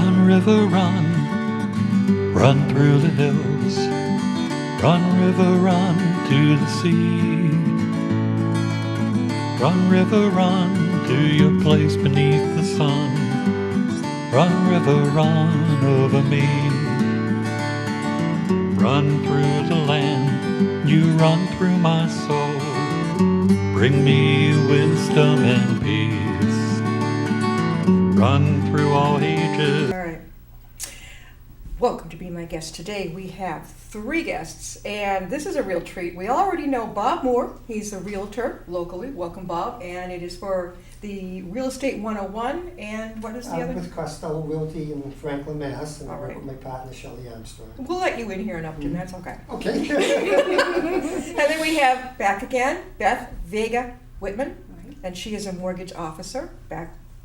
Run, river, run, run through the hills. Run, river, run to the sea. Run, river, run to your place beneath the sun. Run, river, run over me. Run through the land, you run through my soul. Bring me wisdom and peace. Run through all ages. All right. Welcome to Be My Guest. Today we have 3 guests, and this is a real treat. We already know Bob Moore. He's a realtor locally. Welcome, Bob. And it is for the Real Estate 101. And what is the other? With Costello Realty in Franklin, Mass. And All I work right. with my partner, Shelley Armstrong. We'll let you in here in Upton. That's okay. Okay. And then we have back again Beth Vega Whitman, and she is a mortgage officer.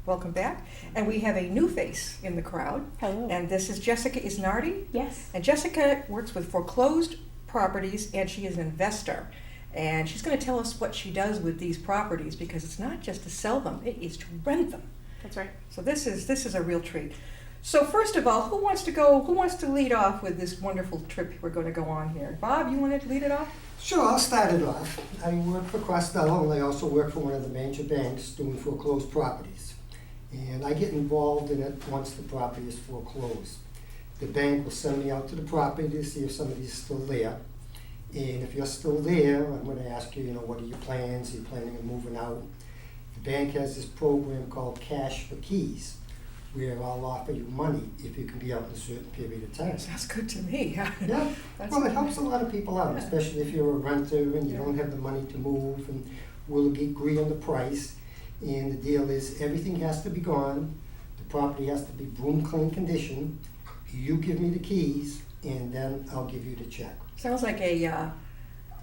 Welcome back. And we have a new face in the crowd. Hello. And this is Jessica Isnardi. Yes. And Jessica works with Foreclosed Properties, and she is an investor. And she's going to tell us what she does with these properties, because it's not just to sell them, it is to rent them. That's right. So this is a real treat. So first of all, who wants to lead off with this wonderful trip we're going to go on here? Bob, you want to lead it off? Sure, I'll start it off. I work for Costello, and I also work for one of the major banks doing foreclosed properties. And I get involved in it once the property is foreclosed. The bank will send me out to the property to see if somebody's still there. And if you're still there, I'm going to ask you, what are your plans? Are you planning on moving out? The bank has this program called Cash for Keys, where I'll offer you money if you can be out in a certain period of time. Sounds good to me. Yeah, That's- well, it helps a lot of people out, Yeah. especially if you're a renter and you Yeah. don't have the money to move, and we'll agree on the price. And the deal is, everything has to be gone, the property has to be broom clean condition, you give me the keys, and then I'll give you the check. Sounds like a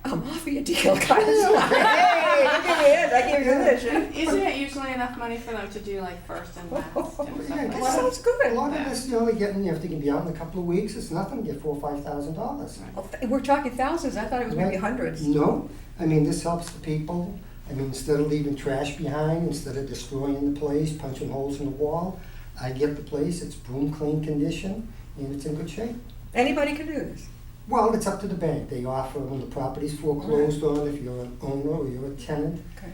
mafia deal kind of stuff. Hey, look at me, I give you this. Isn't it usually enough money for them to do like first and last and stuff Yeah, like That that? sounds good. A lot of this, you're only getting, if they can be out in a couple of weeks, it's nothing, get $4,000 or $5,000. Well, we're talking thousands. I thought it was maybe Right. hundreds. No, I mean, this helps the people. I mean, instead of leaving trash behind, instead of destroying the place, punching holes in the wall, I get the place, it's broom clean condition, and it's in good shape. Anybody can do this. Well, it's up to the bank. They offer when the property's foreclosed on, if you're an owner or you're a tenant. Okay.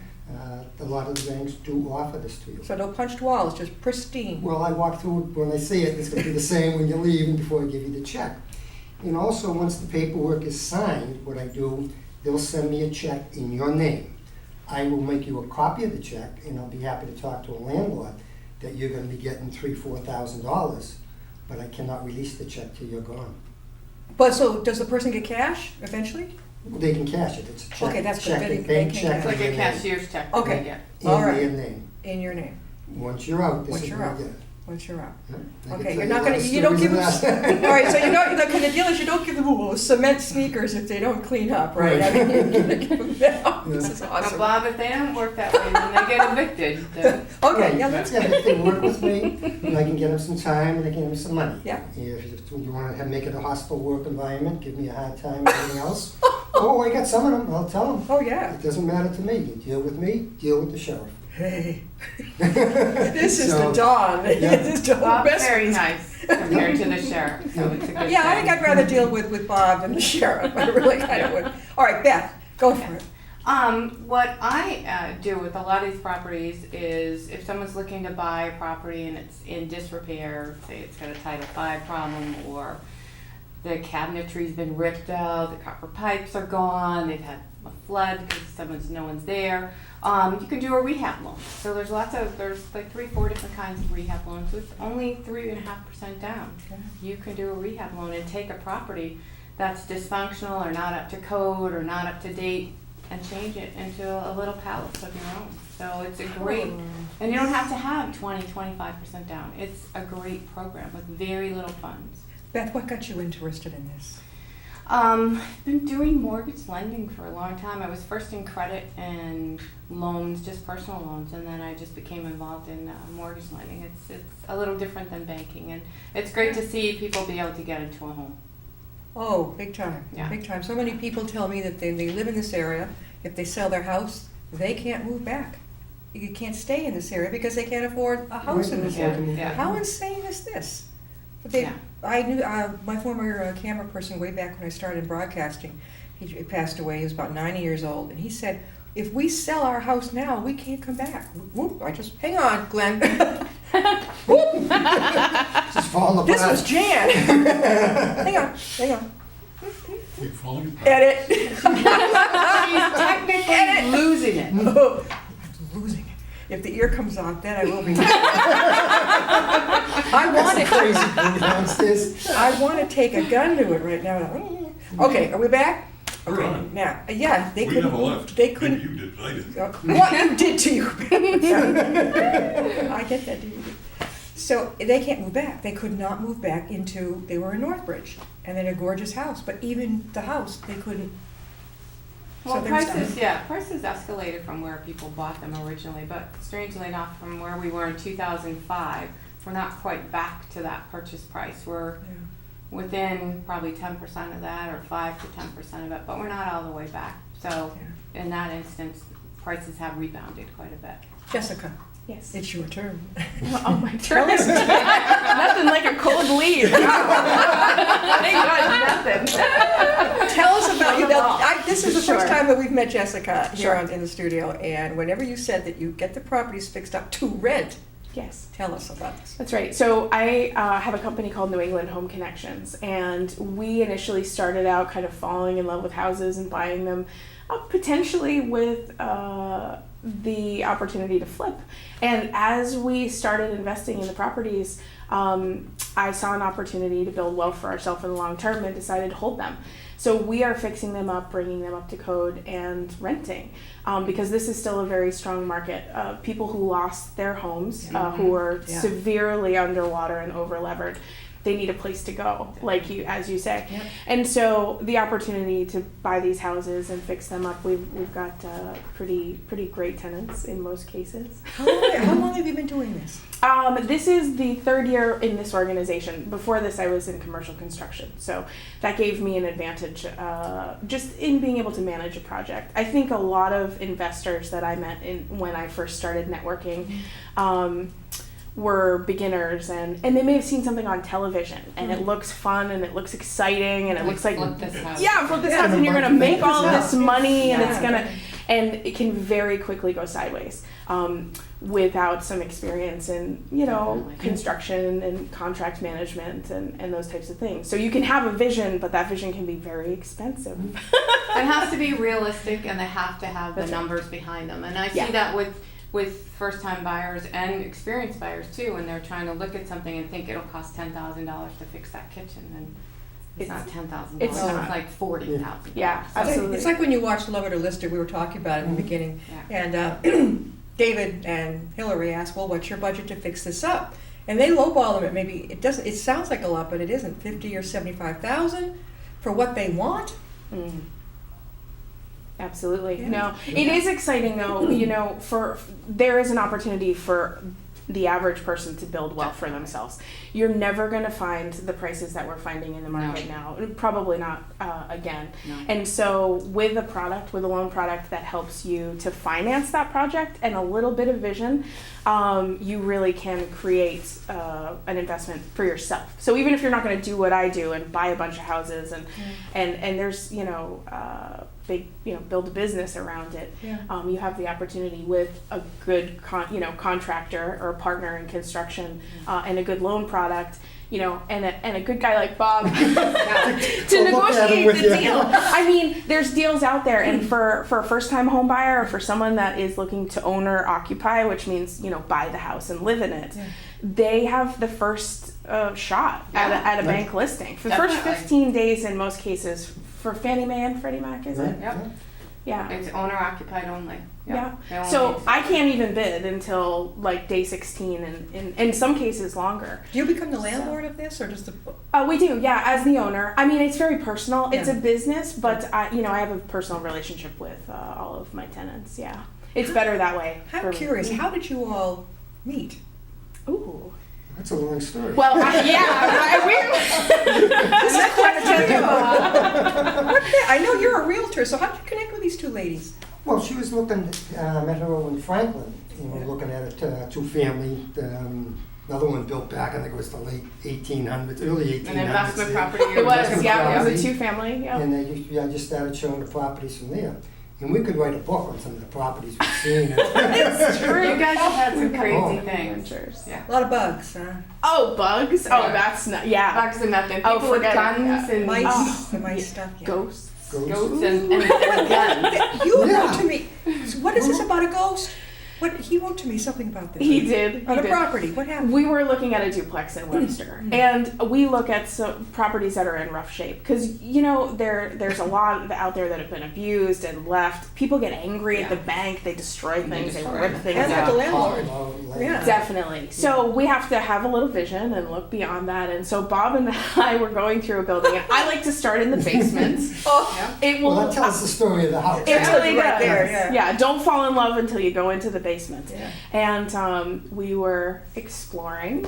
A lot of the banks do offer this to you. So no punched walls, just pristine. Well, I walk through it, when I see it, it's gonna be the same when you leave and before I give you the check. And also, once the paperwork is signed, what I do, they'll send me a check in your name. I will make you a copy of the check, and I'll be happy to talk to a landlord that you're gonna be getting $3,000-4,000, but I cannot release the check till you're gone. But so does the person get cash eventually? They can cash it, it's a check. Okay, that's good. Check, Then a they bank can check. It's like in a your name. cashier's check. Okay. Yeah. All In right. their name. In your name, Once you're out, this Once is you're what out. I get. once you're out. Yeah, I can Okay, tell you're you not a lot gonna, of you don't stories give of them, that. all right, so you don't, the deal is you don't give them cement sneakers if they don't clean up, right? I mean, you're gonna give them that. This is Now, awesome. Bob, if they don't work that way, then they get evicted. Then- Okay, yeah, that's Yeah, good. if they work with me, and I can get them some time, and I can give them some money. Yeah. If you want to make it a hostile work environment, give me a hard time, and everything else. Oh, I got some of them, I'll tell them. Oh, yeah. It doesn't matter to me. You deal with me, deal with the sheriff. Hey. This is the So, dawn. yeah. This is the Bob's best. very nice compared to the sheriff, so it's a good Yeah, I thing. think I'd rather deal with Bob than the sheriff. I really kind of would. All right, Beth, go for it. What I do with a lot of these properties is if someone's looking to buy a property and it's in disrepair, say it's got a Title V problem, or the cabinetry's been ripped out, the copper pipes are gone, they've had a flood because no one's there, you can do a rehab loan. So there's like 3-4 different kinds of rehab loans with only 3.5% down. Okay. You can do a rehab loan and take a property that's dysfunctional or not up to code or not up to date and change it into a little palace of your own. So it's a great, and you don't have to have 20-25% down. It's a great program with very little funds. Beth, what got you interested in this? I've been doing mortgage lending for a long time. I was first in credit and loans, just personal loans, and then I just became involved in mortgage lending. It's a little different than banking, and it's great to see people be able to get into a home. Oh, big time, Yeah. big time. So many people tell me that they live in this area. If they sell their house, they can't move back. You can't stay in this area because they can't afford a house in this area. Yeah. How insane is this? They, Yeah. I knew my former camera person way back when I started broadcasting. He passed away. He was about 90 years old, and he said, "If we sell our house now, we can't come back." Whoop! I just hang on, Glenn. Whoop! Just falling apart. This was Jan. Hang on. You're falling apart. Edit. She's technically losing it. Oh, I'm losing it. If the ear comes off, then I will be. Crazy thing downstairs. I want to take a gun to it right now. Okay, are we back? We're Okay, on. now, yeah, they We couldn't. never left. They couldn't. Maybe you did, but I didn't. What you did to you. I get that, dude. So they can't move back. They could not move back into, they were in Northbridge, and they had a gorgeous house, but even the house, they couldn't. Well, they were stuck. prices escalated from where people bought them originally, but strangely enough, from where we were in 2005, we're not quite back to that purchase price. We're Yeah. within probably 10% of that, or 5 to 10% of it, but we're not all the way back. So in that instance, prices have rebounded quite a bit. Jessica, Yes. it's your turn. Oh, my turn. Nothing like a cold lead. Thank God, nothing. Tell us about you. This is the first Sure. time that we've met Jessica here Sure. in the studio, and whenever you said that you get the properties fixed up to rent, Yes. tell us about this. That's right. So I have a company called New England Home Connections, and we initially started out kind of falling in love with houses and buying them, potentially with the opportunity to flip. And as we started investing in the properties, I saw an opportunity to build wealth for ourselves in the long term and decided to hold them. So we are fixing them up, bringing them up to code, and renting, because this is still a very strong market. People who lost their homes, who were Yeah. severely underwater and over-levered, they need a place to go, like you, as you say. Yep. And so the opportunity to buy these houses and fix them up, we've got pretty great tenants in most cases. How long have you been doing this? This is the third year in this organization. Before this, I was in commercial construction, so that gave me an advantage just in being able to manage a project. I think a lot of investors that I met when I first started networking were beginners, and they may have seen something on television, and it looks fun and it looks exciting and it looks like Flip this house. flip this Yeah, house and you're gonna make all of Yeah. this money and it's Yeah. gonna, and it can very quickly go sideways without some experience in Definitely. construction and contract management and those types of things. So you can have a vision, but that vision can be very expensive. It has to be realistic, and they have to have the That's right. numbers behind them. And I see Yeah. that with first-time buyers and experienced buyers too, when they're trying to look at something and think it'll cost $10,000 to fix that kitchen, and it's not $10,000. It's It's not. like $40,000. Yeah, absolutely. It's like when you watch Love It or List It, we were talking about it in the beginning, Yeah. and David and Hillary asked, well, what's your budget to fix this up? And they lowball them at maybe, it sounds like a lot, but it isn't, 50 or 75,000 for what they want? Mm. Absolutely. Yeah. No, it is exciting though, there is an opportunity for the average person to build wealth for themselves. You're never going to find the prices that we're finding in the market now. Probably not again. No. And so with a loan product that helps you to finance that project and a little bit of vision, you really can create an investment for yourself. So even if you're not going to do what I do and buy a bunch of houses and there's, big, build a business around it, Yeah. you have the opportunity with a good contractor or a partner in construction and a good loan product, and a good guy like Bob to look at him negotiate with the you. deal. I mean, there's deals out there, and for a first-time home buyer or for someone that is looking to own or occupy, which means buy the house and live in it, they have the first shot at a bank listing for the first Definitely. 15 days in most cases. For Fannie Mae and Freddie Mac, is it? Yep. Yeah. It's owner occupied only. Yeah. They only So need- I can't even bid until like day 16 and in some cases longer. Do you become the landlord of this, or does the, We do, yeah, as the owner. I mean, it's very personal. It's Yeah. a business, but I have a personal relationship with all of my tenants. Yeah. It's better that way. for I'm me. curious, how did you all meet? Ooh. That's a long story. Well, this is quite a I know you're a realtor, so how did you connect with these two ladies? Well, she was looking, met her over in Franklin, looking at a two-family, Another one built back, I think it was the late 1800s, early 1800s. An investment there. property. It was, Investment yeah, it was property. a two-family, yeah. And I just started showing the properties from there. And we could write a book on some of the properties we've seen. It's true. You guys have had some We've crazy Oh. things. adventures. Yeah. A lot of bugs, Oh, bugs? Oh, Yeah. that's not, yeah. Bugs and nothing. Oh, People with forget it. guns Yeah. and mice, Oh. the mice stuff. Yeah. Ghosts. goats and guns. You Yeah. wrote to me. What is this about a ghost? What he wrote to me something about this. He did. On he a did. property. What happened? We were looking at a duplex in Webster, and we look at properties that are in rough shape because there's a lot out there that have been abused and left. People get angry at the bank; they destroy things, they rip things And at the out. landlord. Yeah. Definitely. So we have to have a little vision and look beyond that. And so Bob and I were going through a building, and I like to start in the basement. Oh, It will. Well, that tells the story of the house. It really Right does. there, yeah. Don't fall in love until you go into the basement. Yeah. And we were exploring.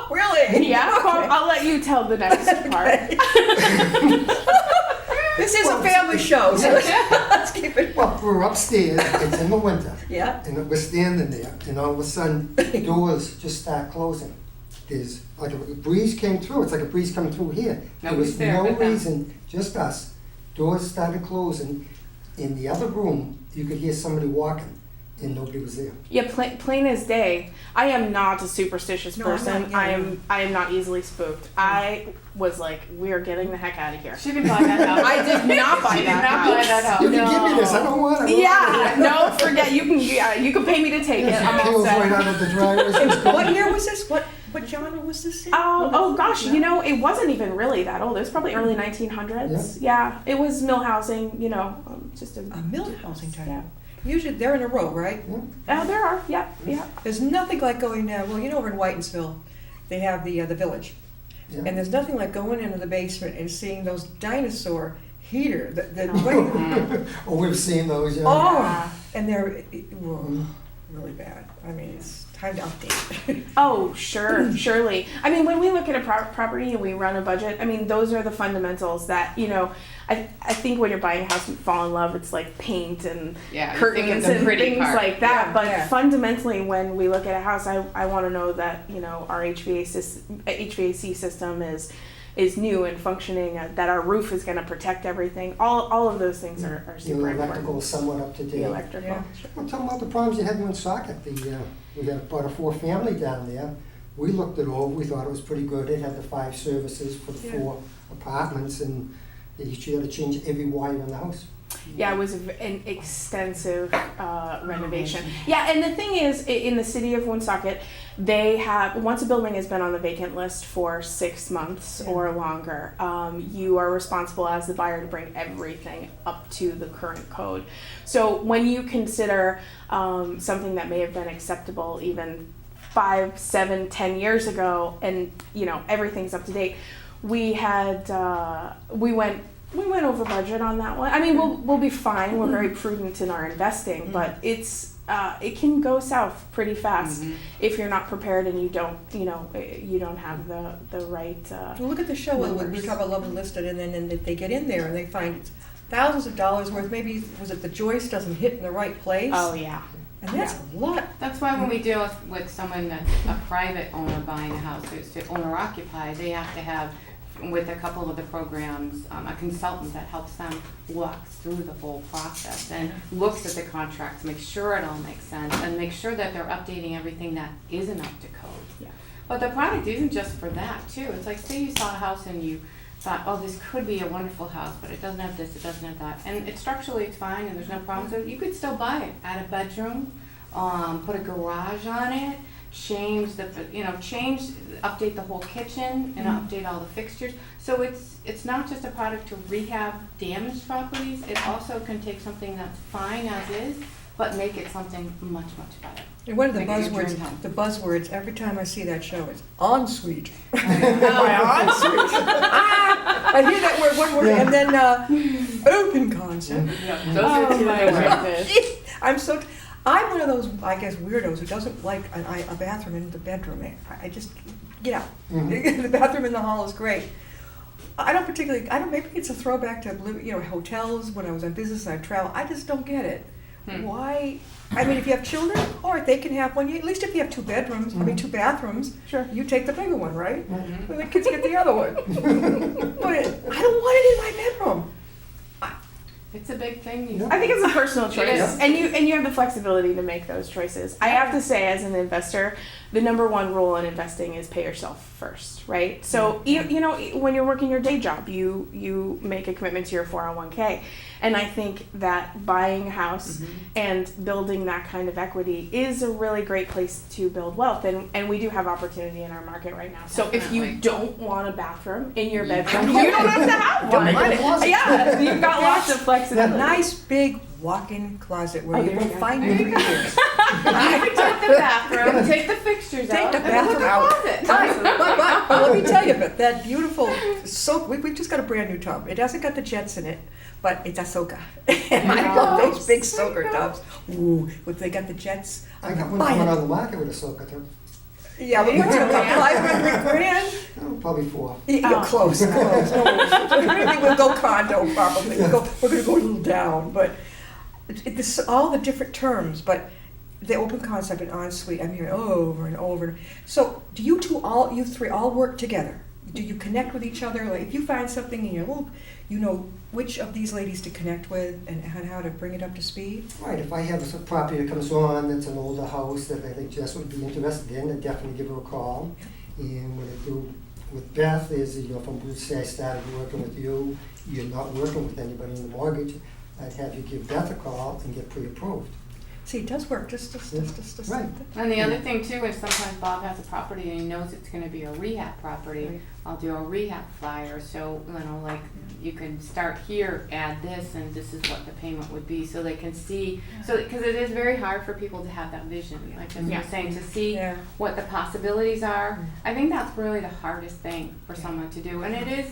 really? Yeah, Okay. I'll let you tell the next part. This is a family show, so let's keep it. Well, we're upstairs, it's in the winter, Yeah. and we're standing there, and all of a sudden, doors just start closing. There's like a breeze came through, it's like a breeze coming through here. There Nobody's was there no but them. reason, just us. Doors started closing. In the other room, you could hear somebody walking, and nobody was there. Yeah, plain as day. I am not a superstitious No, I'm person. not, yeah, I am not easily spooked. I was like, we are getting the heck out of here. She didn't buy that house. I did not buy She did that not buy house. that house. You can give me this, I don't want it. Yeah, no, forget. You can pay me to take it. I'm all Kills right set. out of the driveway. What year was this? What genre was this in? Oh gosh, it wasn't even really that old. It was probably early 1900s. Yeah, it was mill housing. Just a A mill housing type. Yeah. Usually they're in a row, right? There are. Yeah. There's nothing like going down. Well, over in Whitensville, they have the village, Yeah. and there's nothing like going into the basement and seeing those dinosaur heater. Oh, we've seen those, yeah. Oh, and they're really bad. I mean, it's time to update. Oh, sure, surely. I mean, when we look at a property and we run a budget, I mean, those are the fundamentals that, I think when you're buying a house and fall in love, it's like paint and Yeah, you think curtains it's the and pretty things part. like that. Yeah, But yeah. fundamentally, when we look at a house, I want to know that, our HVAC system is new and functioning, that our roof is going to protect everything. All of those things are The super electrical important. is somewhat up to The date. electrical. Yeah. Well, tell them about the problems you had in Woonsocket. We had about a 4-family down there. We looked it over, we thought it was pretty good. It had the 5 services for the Yeah. 4 apartments, and they had to change every wire in the house. Yeah, it was an extensive renovation. Yeah, and the thing is, in the city of Woonsocket, they have, once a building has been on the vacant list for 6 months or longer, you are responsible as the buyer to bring everything up to the current code. So when you consider something that may have been acceptable even 5, 7, 10 years ago, and everything's up to date, we went over budget on that one. I mean, we'll be fine. We're very prudent in our investing, but it can go south pretty fast if you're not prepared and you don't have the right. Well, look at the show when we talk about Love Enlisted, and then they get in there and they find it's thousands of dollars worth. Maybe was it the joist doesn't hit in the right place? Oh yeah. And that's a lot. That's why when we deal with someone that's a private owner buying a house, who's to owner occupied, they have to have, with a couple of the programs, a consultant that helps them walk through the whole process and looks at the contracts, makes sure it all makes sense, and make sure that they're updating everything that isn't up to code. Yeah. But the product isn't just for that too. It's like, say you saw a house and you thought, oh, this could be a wonderful house, but it doesn't have this, it doesn't have that, and structurally it's fine and there's no problems. So you could still buy it, add a bedroom, put a garage on it, update the whole kitchen and update all the fixtures. So it's not just a product to rehab damaged properties. It also can take something that's fine as is, but make it something much, much better. And one of the Make it your dream home. buzzwords, every time I see that show, is ensuite. Oh, My ensuite. I hear that one word, and then open concept. Those are two my goodness. I'm one of those, I guess, weirdos who doesn't like a bathroom in the bedroom. I just get out. The bathroom in the hall is great. Maybe it's a throwback to hotels when I was in business and I travel. I just don't get it. Why? I mean, if you have children, all right, they can have one. At least if you have 2 bedrooms, I mean 2 bathrooms, Sure. you take the bigger one, right? Right. And the kids get the other one. But I don't want it in my bedroom. It's a big thing these I think it's a personal choice, is. and you have the flexibility to make those choices. I have to say, as an investor, the number one rule in investing is pay yourself first, right? So you know, when you're working your day job, you make a commitment to your 401k, and I think that buying a house and building that kind of equity is a really great place to build wealth, and we do have opportunity in our market right now. So if you Definitely. don't want a bathroom in your bedroom, Yeah. you don't have to have one. Don't mind it. Yeah, you've got lots of A flexibility. nice big walk-in closet where Oh, you there won't you go. find There me you for go. years. Take the bathroom, take the fixtures Take out, the and put bathroom out. closet. But let me tell you, but that beautiful soak, we just got a brand new tub. It hasn't got the jets in it, but it's a soaker. And I love those big soaker tubs. Ooh, if they got the jets, I got I'm one buying coming it. on the market with a soaker tub. Yeah, but we're talking about 500 grand. Oh, probably 4. Yeah, Oh. close. Maybe we'll go condo probably. We're gonna go a little down, but this all the different terms, but the open concept and ensuite, I'm hearing over and over. So do you three all work together? Do you connect with each other? Like if you find something in your loop, you know which of these ladies to connect with and how to bring it up to speed? Right, if I have a property that comes on that's an older house that I think Jess would be interested in, I'd definitely give her a call. And what I do with Beth is, from Bruce say I started working with you, you're not working with anybody in the mortgage, I'd have you give Beth a call and get pre-approved. See, it does work. Just. Right. And the other thing too is sometimes Bob has a property and he knows it's gonna be a rehab property. Right. I'll do a rehab flyer, so, like, you can start here, add this, and this is what the payment would be, so they can see, because it is very hard for people to have that vision, like as you Yeah. were saying, to see Yeah. what the possibilities are. I think that's really the hardest thing for someone to do, and it is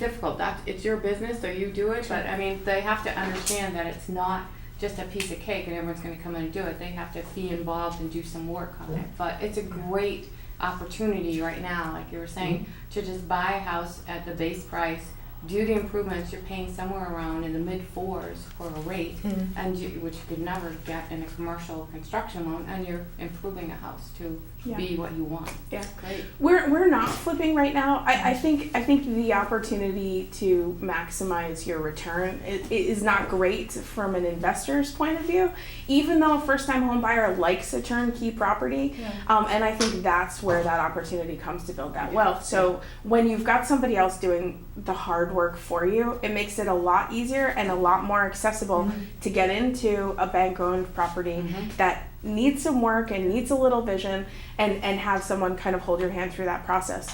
difficult. It's your business, so you do it, but I mean, they have to understand that it's not just a piece of cake and everyone's gonna come in and do it. They have to be involved and do some work on it. But it's a great opportunity right now, like you were saying, to just buy a house at the base price, do the improvements. You're paying somewhere around in the mid-4s for a rate, and which you could never get in a commercial construction loan, and you're improving a house to Yeah. be what you want. Yeah. Great. We're not flipping right now. I think the opportunity to maximize your return is not great from an investor's point of view, even though a first-time home buyer likes a turnkey property. And I think that's where that opportunity comes to build that wealth. So when you've got somebody else doing the hard work for you, it makes it a lot easier and a lot more accessible to get into a bank-owned property that needs some work and needs a little vision, and have someone kind of hold your hand through that process.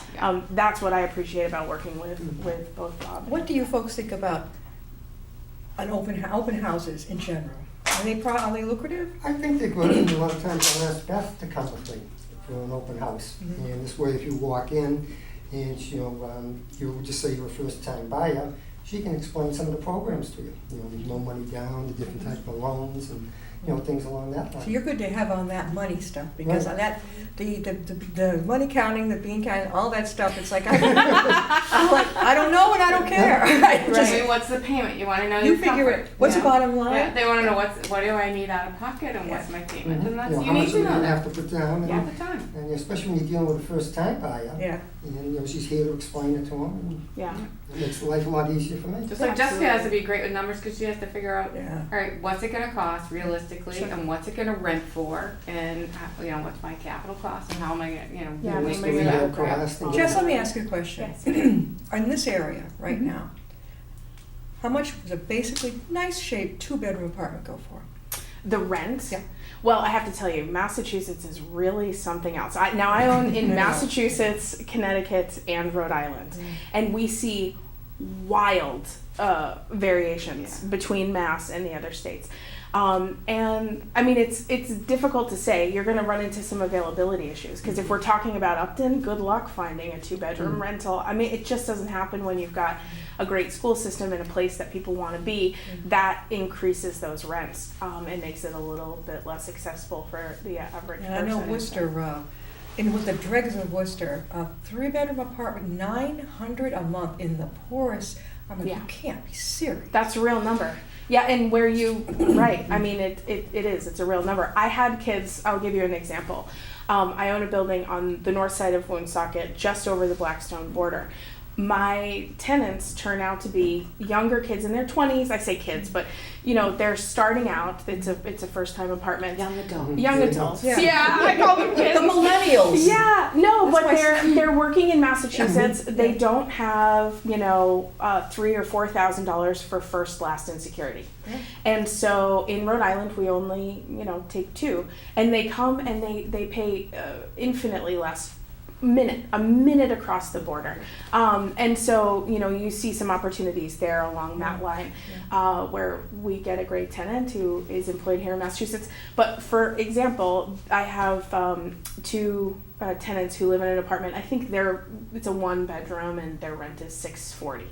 That's what I appreciate about working with both Bob. What do you folks think about an open houses in general? Are they lucrative? I think they're good, and a lot of times I'll ask Beth to come with me for an open house. And this way, if you walk in and, you just say you're a first-time buyer, she can explain some of the programs to you. There's no money down, the different types of loans, and, things along that line. So you're good to have on that money stuff, because Right. on that, the money counting, the bean counting, all that stuff, it's like, I'm like, I don't know and I don't care. I just- I mean, what's the payment? You wanna know You your figure comfort. it, what's the Yeah. bottom line? Yeah, they wanna know what do I need out of pocket and what's my payment, and that's, you how much need are to we know gonna that have to put down? all And, the time. and especially when you're dealing with a first-time buyer. Yeah. And, she's here to explain it to them, Yeah. and it makes life a lot easier for me. Just like Jessica has to be great with numbers, because she has to figure out, Yeah. all right, what's it gonna cost realistically, Sure. and what's it gonna rent for, and what's my capital cost, and how am I gonna, Yeah, make maybe it that up. crap. cost and- Jess, let me ask you a question. Yes. In this area right now, how much does a basically nice shaped 2-bedroom apartment go for? The rent? Yeah. Well, I have to tell you, Massachusetts is really something else. I own in Massachusetts, Connecticut, and Rhode Island, and we see wild variations between Mass and the other states. And I mean, it's difficult to say. You're going to run into some availability issues, because if we're talking about Upton, good luck finding a 2-bedroom rental. I mean, it just doesn't happen when you've got a great school system and a place that people want to be. That increases those rents and makes it a little bit less accessible for the average And I person. know Worcester, with the dregs of Worcester, a 3-bedroom apartment, $900 a month in the poorest. I'm like, Yeah. you can't be serious. That's a real number. Yeah, and where you, right, I mean, it is, it's a real number. I had kids, I'll give you an example. I own a building on the north side of Woonsocket, just over the Blackstone border. My tenants turn out to be younger kids in their 20s. I say kids, but you know, they're starting out. It's a first-time apartment. Young adult. Young adults. Yeah. Yeah, I call them kids. The millennials. Yeah, no, That's but why they're working in Massachusetts. They don't have, you know, $3,000 or $4,000 for first, last, and security. Yeah. And so in Rhode Island, we only, you know, take 2, and they come and they pay infinitely less. A minute across the border. And so, you know, you see some opportunities there along that line where we get a great tenant who is employed here in Massachusetts. But for example, I have 2 tenants who live in an apartment. I think it's a 1-bedroom and their rent is $640.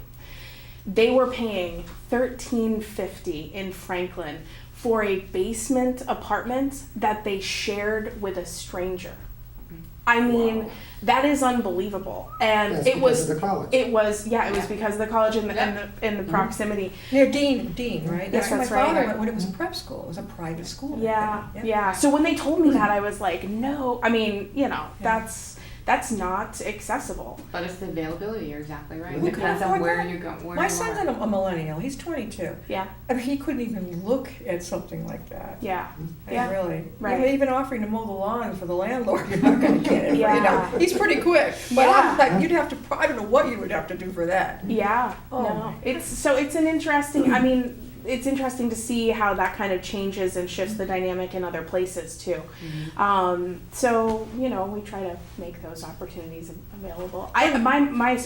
They were paying $1,350 in Franklin for a basement apartment that they shared with a stranger. I mean, that is unbelievable, and That's it was because of the college. It was because of the college and the proximity. Near Dean, right? Yes, My that's father right. went when it was a prep school. It was a private school. Yeah. So when they told me that, I was like, no. I mean, you know, that's not accessible. But it's the availability, you're exactly right. Who It can depends afford on where that? you go, where My you son's are. a millennial. He's 22. Yeah. I mean, he couldn't even look at something like that. Yeah. Really. Right. Even offering to mow the lawn for the landlord, you're not going to get it. Yeah. You know, he's pretty quick. But Yeah. I'm like, you'd have to. I don't know what you would have to do for that. Yeah. Oh. No. It's an interesting. I mean, it's interesting to see how that kind of changes and shifts the dynamic in other places too. So you know, we try to make those opportunities available. My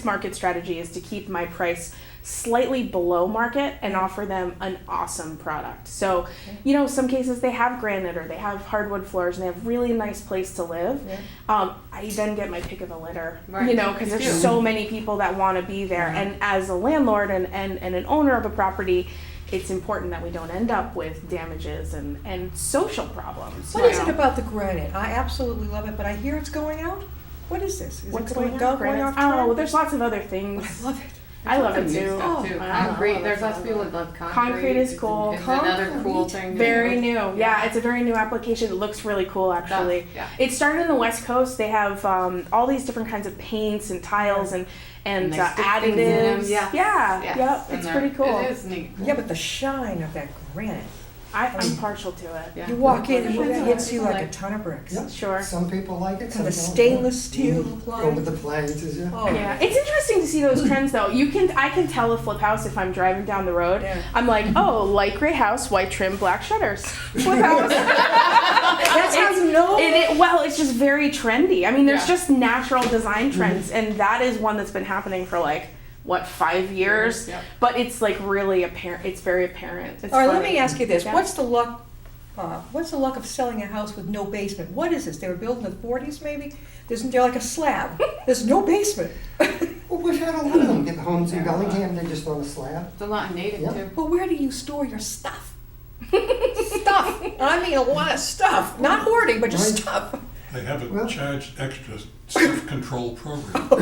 market strategy is to keep my price slightly below market and offer them an awesome product. So, you know, some cases they have granite or they have hardwood floors and they have really nice place to live. Yeah. I then get my pick of the litter, Right. you know, because there's so many people that want to be there. And as a landlord and an owner of a property, it's important that we don't end up with damages and social problems. What is it about the granite? I absolutely love it, but I hear it's going out. What is this? Is What's it going on? going Granite? off Oh, trend? there's lots of other I things. love it. I love it Some new too. stuff, too. Wow. Concrete, there's lots of people that love concrete. Concrete is cool. It's another cool Concrete. thing. to Very do. new. Yeah, it's a very new application. It looks really cool, actually. Yeah. It started in the West Coast. They have all these different kinds of paints and tiles and And they stick things in them. additives. Yes. Yeah, Yes. yep. And It's they're- pretty cool. It is neat. Yeah, but the shine of that granite. I'm partial to it. Yeah. You walk in and People it hits you like a like- ton of bricks. Yeah. Sure. Some people like it, some And the don't. stainless steel Go with appliance. the appliances, yeah. Oh, Yeah, it's interesting to see those trends though. I can tell a flip house if I'm driving down the road. Yeah. I'm like, oh, light gray house, white trim, black shutters. Flip house. That's how you know? Well, it's just very trendy. I mean, there's Yeah. just natural design trends, and that is one that's been happening for like 5 years? Yeah. But it's like really apparent. It's very apparent. It's All right, let funny. me ask you this. Yeah. What's the luck of selling a house with no basement? What is this? They were built in the 40s maybe? They're like a slab. There's no basement. Well, we've had a lot of them get homes in Bellingham, they're just on a slab. It's a lot of native Yeah. too. But where do you store your stuff? Stuff. I mean a lot of stuff. Not hoarding, but just Right. stuff. They have a Well- charged extra self-control program. The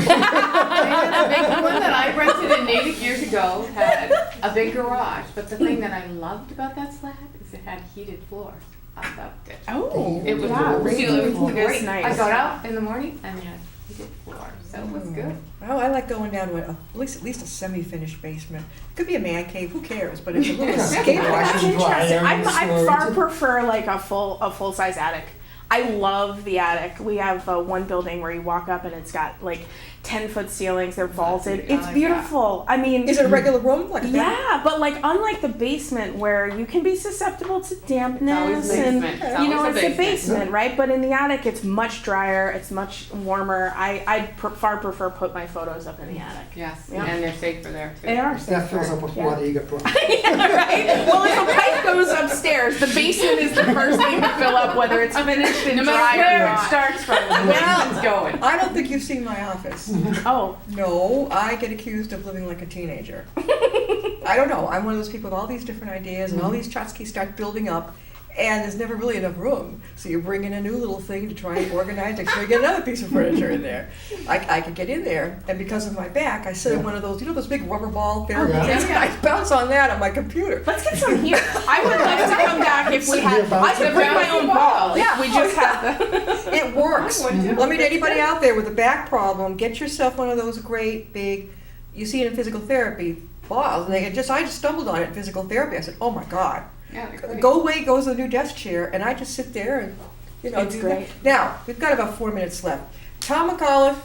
one that I rented in Natick years ago had a big garage, but the thing that I loved about that slab is it had heated floors. I loved it. Oh, It was yeah, really radiant cool. heat is Great. nice. I got out in the morning and it had heated floors, so it was good. Oh, I like going down to at least a semi-finished basement. It could be a man cave. Who cares? But it's a little escape. Wash That's and dry interesting. area I storage. far prefer like a full size attic. I love the attic. We have one building where you walk up and it's got like 10-foot ceilings. They're vaulted. I It's like beautiful. I mean, Is it a regular room? Like a bedroom? yeah, but like unlike the basement where you can be susceptible to dampness always and basement. It's you know always it's a a basement, right? But in the attic it's much drier. It's much warmer. I far prefer put my photos up in the attic. Yes, Yeah. and they're safer there too. They are If that fills safer. up with Yeah. water, you got problems. Right? Well, if a pipe goes upstairs, the basement is the first thing to fill up, whether it's finished and No dry matter or where it not. starts from, the basement's going. I don't think you've seen my office. Oh, No, I get accused of living like a teenager. I don't know. I'm one of those people with all these different ideas, and all these tchotchkes start building up. and there's never really enough room. So you bring in a new little thing to try and organize it. So you get another piece of furniture in there. I could get in there, and because of my back, I sit in one of those, those big rubber ball therapy things. I bounce on that on my computer. Let's get some here. I would like to come back if we had. I could bring my own ball. Yeah. We just have the. It works. Let me tell anybody out there with a back problem, get yourself one of those great big, you see it in physical therapy, balls. I just stumbled on it in physical therapy. I said, oh my God. Yeah, Go away goes the new desk chair, and I just sit there and, It's do great. that. Now, we've got about 4 minutes left. Tom McAuliffe,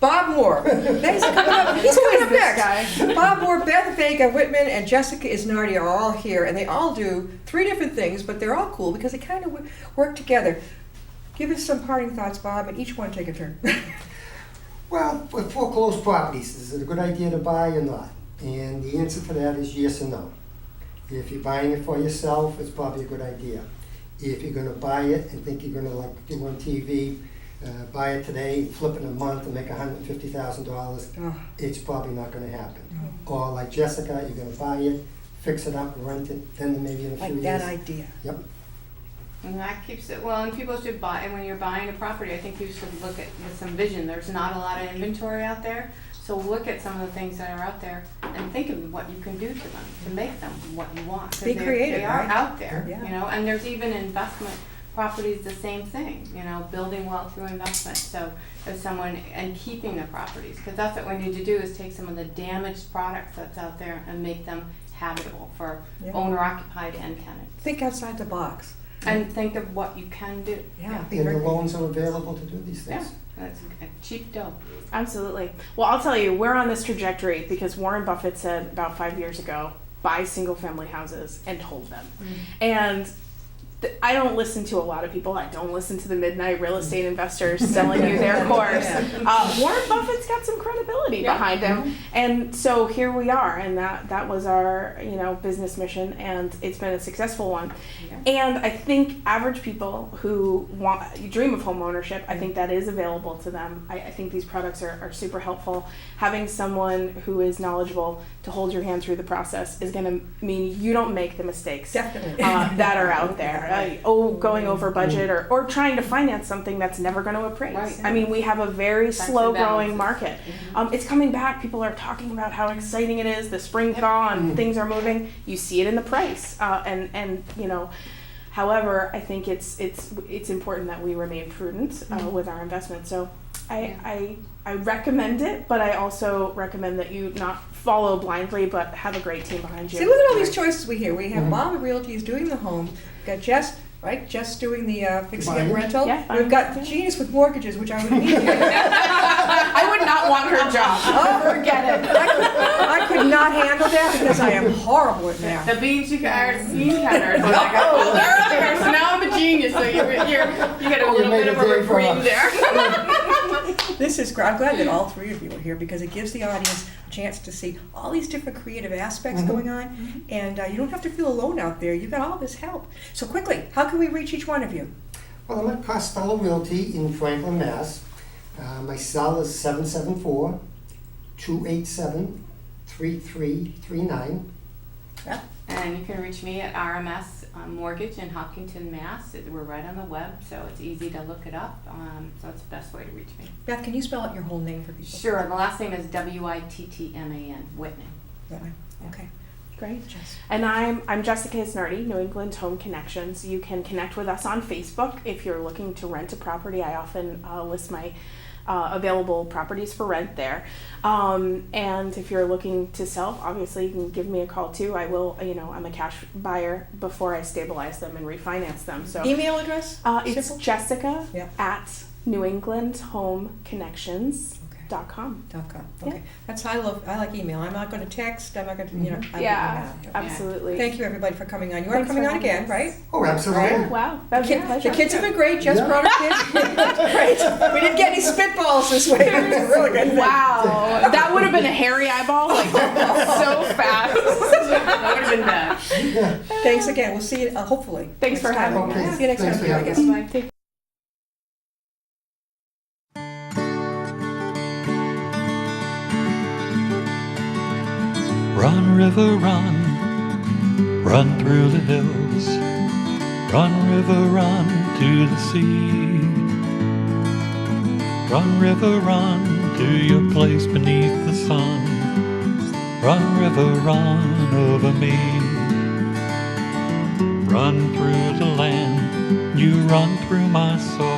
Bob Moore. He's coming up next. Bob Moore, Beth Vega Whitman, and Jessica Isnardi are all here, and they all do 3 different things, but they're all cool because they kind of work together. Give us some parting thoughts, Bob, and each one take a turn. Well, with foreclosed properties, is it a good idea to buy or not? And the answer to that is yes and no. If you're buying it for yourself, it's probably a good idea. If you're going to buy it and think you're going to, like do on TV, buy it today, flip it in a month and make $150,000, it's probably not going to happen. Or like Jessica, you're going to buy it, fix it up, rent it, then maybe in a few years. Like that idea. Yep. And that keeps it, well, and people should buy, and when you're buying a property, I think you should look at with some vision. There's not a lot of inventory out there, so look at some of the things that are out there and think of what you can do to them to make them what you want. 'Cause Be creative, They are right? out there, Yeah. and there's even investment properties, the same thing, building wealth through investment. So if someone, and keeping the properties, because that's what we need to do is take some of the damaged products that's out there and make them habitable for owner occupied and tenants. Think outside the box. And think of what you can do. Yeah. And the loans are available to do these Yeah, things. that's a cheap dough. Absolutely. Well, I'll tell you, we're on this trajectory because Warren Buffett said about 5 years ago, buy single family houses and hold them. And I don't listen to a lot of people. I don't listen to the midnight real estate investors selling you their course. Warren Buffett's got some credibility behind him, and so here we are. And that was our business mission, and it's been a successful one. And I think average people who dream of home ownership, I think that is available to them. I think these products are super helpful. Having someone who is knowledgeable to hold your hand through the process is going to mean you don't make the mistakes Definitely. that are out there. Going over budget or trying to finance something that's never going to appraise. Right. I mean, we have a very Checks and slow growing balances. market. It's coming back. People are talking about how exciting it is. The spring thaw and things are moving. You see it in the price. However, I think it's important that we remain prudent with our investment. So I recommend it, but I also recommend that you not follow blindly, but have a great team behind you. See, look at all these choices we hear. We have Bob at Realty is doing the home. We've got Jess, right? Jess doing the fixing up rental. Yeah, We've got Genius with mortgages, which I would need. I would not want her job. Forget it. I could not handle that because I am horrible at math. The bean counter is what I got pulled earlier, so now I'm a genius. So you get a little bit of a reprieve there. This is great. I'm glad that all 3 of you are here because it gives the audience a chance to see all these different creative aspects going on, and you don't have to feel alone out there. You've got all this help. So quickly, how can we reach each one of you? Well, I'm at Costello Realty in Franklin, Mass. My cell is 774-287-3339. Yeah. And you can reach me at RMS Mortgage in Hopkinton, Mass. We're right on the web, so it's easy to look it up. So it's the best way to reach me. Beth, can you spell out your whole name for people? Sure. The last name is Wittman, Whitman. Yeah. Okay. Great. Jess. And I'm Jessica Isnardi, New England Home Connections. You can connect with us on Facebook if you're looking to rent a property. I often list my available properties for rent there. And if you're looking to sell, obviously you can give me a call too. I will, I'm a cash buyer before I stabilize them and refinance them. So Email address? it's Simple? Jessica Yeah. at newenglandhomeconnections.com. .com. Yeah. Okay. That's I like email. I'm not going to text. I'm not going to I Yeah, will email. absolutely. Thank you everybody for coming on. You are Thanks coming for on having again, us. right? Oh, absolutely. Wow, that was a pleasure. The kids have been great. Jess Yeah. brought her kids. Great. We didn't get any spitballs this way. It was a really good thing. Wow, that would have been a hairy eyeball, like so fast. That would have been bad. Thanks again. We'll see you hopefully. Thanks for next time. having us. See you next Thanks time. for I having guess. us. Take Run, river, run, run through the hills. peace. Run, river, run to the sea. Run, river, run to your place beneath the sun. Run, river, run over me. Run through the land, you run through my soul.